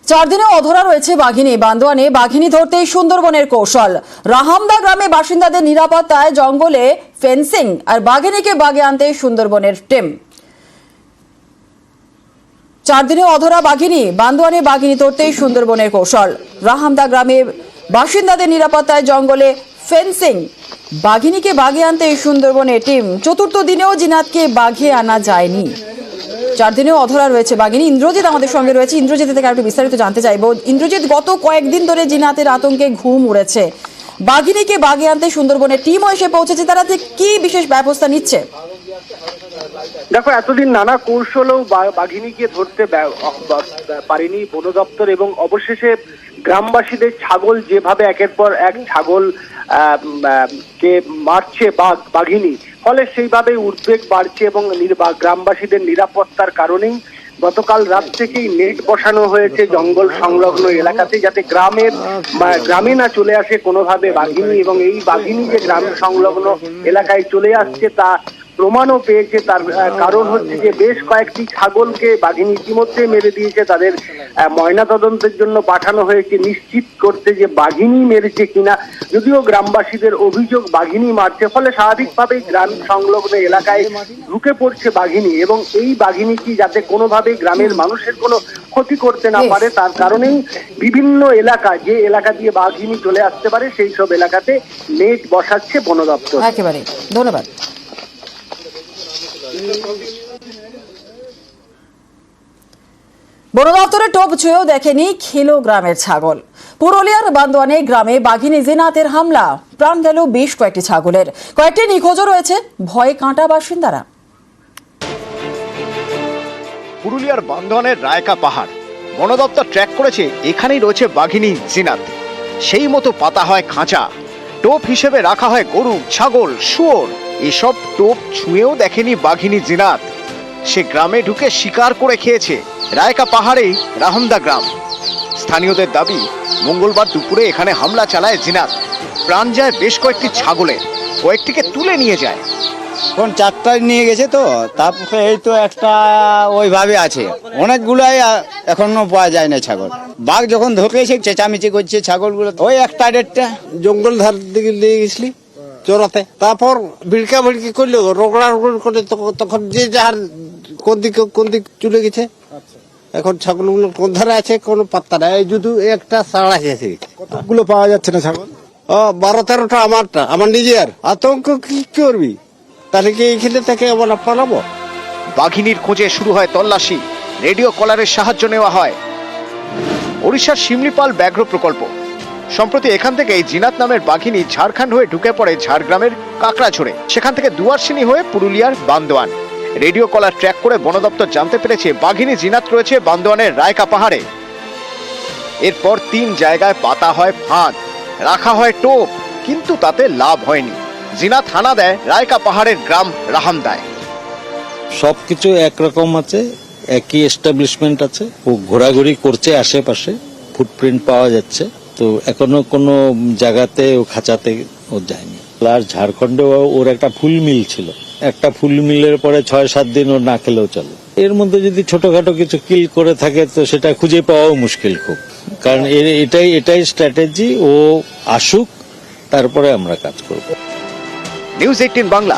চার দিনে অধরা রয়েছে বাঘিনী। বান্দোয়ানে বাঘিনী ধরতে সুন্দরবনের কৌশল। রাহামদা গ্রামে বাসিন্দাদের নিরাপত্তায় জঙ্গলে ফেন্সিং আর বাঘিনীকে বাগে আনতে সুন্দরবনের টিম। চার দিনে অধরা বাঘিনী। বান্দোয়ানে বাঘিনী ধরতে সুন্দরবনের কৌশল। রাহামদা গ্রামে বাসিন্দাদের নিরাপত্তায় জঙ্গলে ফেন্সিং, বাঘিনীকে বাগে আনতে সুন্দরবনের টিম। চতুর্থ দিনেও জিনাতকে বাঘে আনা যায়নি। চার দিনেও অধরা রয়েছে বাঘিনী। ইন্দ্রজিৎ আমাদের সঙ্গে রয়েছে। ইন্দ্রজিৎ থেকে একটু বিস্তারিত জানতে চাইবো। ইন্দ্রজিৎ, গত কয়েকদিন ধরে জিনাতের আতঙ্কে ঘুম উড়েছে। বাঘিনীকে বাগে আনতে সুন্দরবনের টিমও এসে পৌঁছেছে। তারা যে কি বিশেষ ব্যবস্থা নিচ্ছে? দেখো, এতদিন নানা কৌশলেও বাঘিনীকে ধরতে পারেনি বন দপ্তর, এবং অবশেষে গ্রামবাসীদের ছাগল যেভাবে একের পর এক ছাগল কে মারছে বাঘিনী, ফলে সেইভাবে উদ্বেগ বাড়ছে এবং গ্রামবাসীদের নিরাপত্তার কারণেই গতকাল রাত থেকেই নেট বসানো হয়েছে জঙ্গল সংলগ্ন এলাকাতে, যাতে গ্রামে না চলে আসে কোনোভাবে বাঘিনী। এবং এই বাঘিনী যে গ্রাম সংলগ্ন এলাকায় চলে আসছে তা প্রমাণও পেয়েছে। তার কারণ হচ্ছে যে বেশ কয়েকটি ছাগলকে বাঘিনী ইতিমধ্যে মেরে দিয়েছে। তাদের ময়না তদন্তের জন্য পাঠানো হয়েছে, নিশ্চিত করতে যে বাঘিনী মেরেছে কিনা। যদিও গ্রামবাসীদের অভিযোগ বাঘিনী মারছে, ফলে স্বাভাবিকভাবেই গ্রাম সংলগ্ন এলাকায় ঢুকে পড়ছে বাঘিনী, এবং এই বাঘিনীটি যাতে কোনোভাবেই গ্রামের মানুষের কোনো ক্ষতি করতে না পারে তার কারণেই বিভিন্ন এলাকা, যে এলাকা দিয়ে বাঘিনী চলে আসতে পারে সেই সব এলাকাতে নেট বসাচ্ছে বন দপ্তর। একেবারে ধন্যবাদ। বন দপ্তরের টোপ ছুঁয়েও দেখেনি খেলো গ্রামের ছাগল। পুরুলিয়ার বান্দোয়ানে গ্রামে বাঘিনী জিনাতের হামলা, প্রাণ গেল বেশ কয়েকটি ছাগলের। কয়েকটি নিখোঁজও রয়েছে, ভয়ে কাঁটা বাসিন্দারা। পুরুলিয়ার বান্দোয়ানের রায়কা পাহাড় বন দপ্তর ট্র্যাক করেছে, এখানেই রয়েছে বাঘিনী জিনাত। সেই মতো পাতা হয় খাঁচা, টোপ হিসেবে রাখা হয় গরু, ছাগল, শুয়োর। এসব টোপ ছুঁয়েও দেখেনি বাঘিনী জিনাত। সে গ্রামে ঢুকে শিকার করে খেয়েছে। রায়কা পাহাড়েই রাহামদা গ্রাম। স্থানীয়দের দাবি, মঙ্গলবার দুপুরে এখানে হামলা চালায় জিনাত। প্রাণ যায় বেশ কয়েকটি ছাগলের, কয়েকটিকে তুলে নিয়ে যায়। কোন চারটায় নিয়ে গেছে, তো তারপরে এই তো একটা ওইভাবে আছে। অনেকগুলাই এখনো পাওয়া যায় না ছাগল। বাঘ যখন ধরেছে চেঁচামেচি করছে ছাগলগুলো। ওই একটা দেড়টা জঙ্গল ধার দিকে নিয়ে গেছিলি চোরাতে, তারপর ভিড়কা ভিড়কি করলো, রোগড়া রোগড় করে তখন যে যার কোন দিক চলে গেছে। এখন ছাগলগুলো কোন ধারে আছে কোনো পাত্তা নাই। এই শুধু একটা সাড়া গেছে। কতগুলো পাওয়া যাচ্ছে না ছাগল? 12-13টা আমার নিজের। আতঙ্ক কি করবি, তাহলে কি এইখানে থেকে আমরা পালাবো? বাঘিনীর খোঁজে শুরু হয় তল্লাশি। রেডিও কলারের সাহায্য নেওয়া হয়। ওড়িশার শিমলিপাল ব্যাঘ্র প্রকল্প। সম্প্রতি এখান থেকে এই জিনাত নামের বাঘিনী ঝাড়খণ্ড হয়ে ঢুকে পড়ে ঝাড়গ্রামের কাকড়াঝোড়ে, সেখান থেকে দুয়ারসিনী হয়ে পুরুলিয়ার বান্দোয়ান। রেডিও কলার ট্র্যাক করে বন দপ্তর জানতে পেরেছে বাঘিনী জিনাত রয়েছে বান্দোয়ানের রায়কা পাহাড়ে। এরপর 3 জায়গায় পাতা হয় ফাঁদ, রাখা হয় টোপ, কিন্তু তাতে লাভ হয়নি। জিনাত হানা দেয় রায়কা পাহাড়ের গ্রাম রাহামদায়। সবকিছু একরকম আছে, একই এস্টাবলিশমেন্ট আছে। ও ঘোরাঘুরি করছে আশেপাশে, ফুটপ্রিন্ট পাওয়া যাচ্ছে। তো এখনো কোনো জায়গাতে ও খাঁচাতে ও যায়নি। আর ঝাড়খণ্ডে ওর একটা ফুল মিল ছিল, একটা ফুল মিলের পরে 6-7 দিন ও না খেলেও চলে। এর মধ্যে যদি ছোটখাটো কিছু কিল করে থাকে তো সেটা খুঁজে পাওয়াও মুশকিল খুব, কারণ এটাই স্ট্র্যাটেজি। ও আসুক, তারপরে আমরা কাজ করব। নিউজ 18 বাংলা।